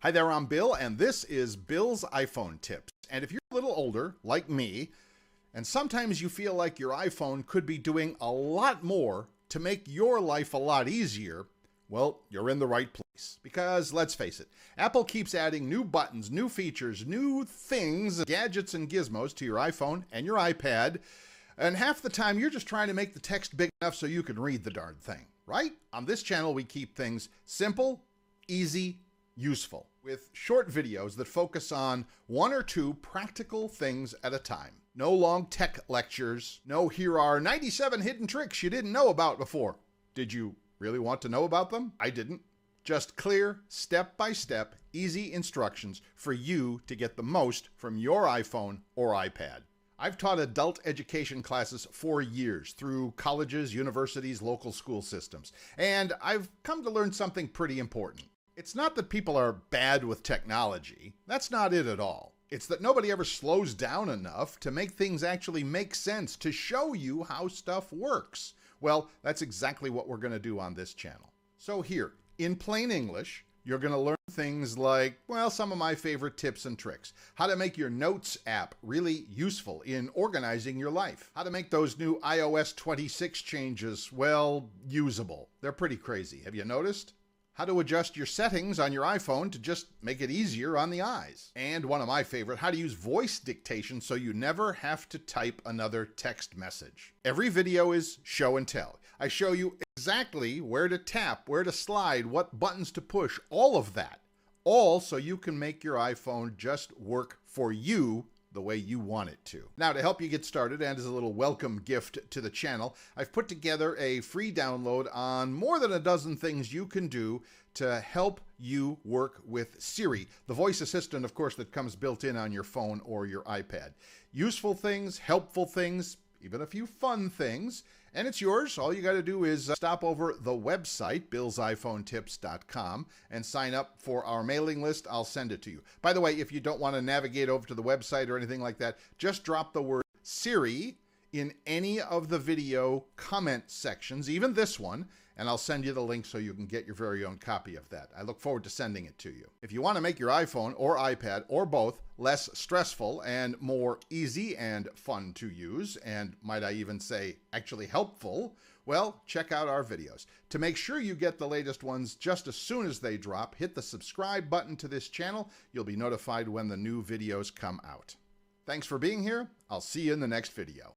Hi there, I'm Bill, and this is Bill's iPhone Tips. And if you're a little older, like me, and sometimes you feel like your iPhone could be doing a lot more to make your life a lot easier, well, you're in the right place. Because let's face it, Apple keeps adding new buttons, new features, new things, gadgets and gizmos to your iPhone and your iPad, and half the time you're just trying to make the text big enough so you can read the darn thing, right? On this channel, we keep things simple, easy, useful, with short videos that focus on one or two practical things at a time. No long tech lectures, no here are 97 hidden tricks you didn't know about before. Did you really want to know about them? I didn't. Just clear, step-by-step, easy instructions for you to get the most from your iPhone or iPad. I've taught adult education classes for years through colleges, universities, local school systems, and I've come to learn something pretty important. It's not that people are bad with technology. That's not it at all. It's that nobody ever slows down enough to make things actually make sense, to show you how stuff works. Well, that's exactly what we're going to do on this channel. So here, in plain English, you're going to learn things like, well, some of my favorite tips and tricks. How to make your Notes app really useful in organizing your life. How to make those new iOS 26 changes, well, usable. They're pretty crazy. Have you noticed? How to adjust your settings on your iPhone to just make it easier on the eyes. And one of my favorite, how to use voice dictation so you never have to type another text message. Every video is show and tell. I show you exactly where to tap, where to slide, what buttons to push, all of that. All so you can make your iPhone just work for you the way you want it to. Now, to help you get started and as a little welcome gift to the channel, I've put together a free download on more than a dozen things you can do to help you work with Siri, the voice assistant, of course, that comes built in on your phone or your iPad. Useful things, helpful things, even a few fun things, and it's yours. All you got to do is stop over the website, billsiphonetips.com, and sign up for our mailing list. I'll send it to you. By the way, if you don't want to navigate over to the website or anything like that, just drop the word Siri in any of the video comment sections, even this one, and I'll send you the link so you can get your very own copy of that. I look forward to sending it to you. If you want to make your iPhone or iPad or both less stressful and more easy and fun to use, and might I even say actually helpful, well, check out our videos. To make sure you get the latest ones just as soon as they drop, hit the subscribe button to this channel. You'll be notified when the new videos come out. Thanks for being here. I'll see you in the next video.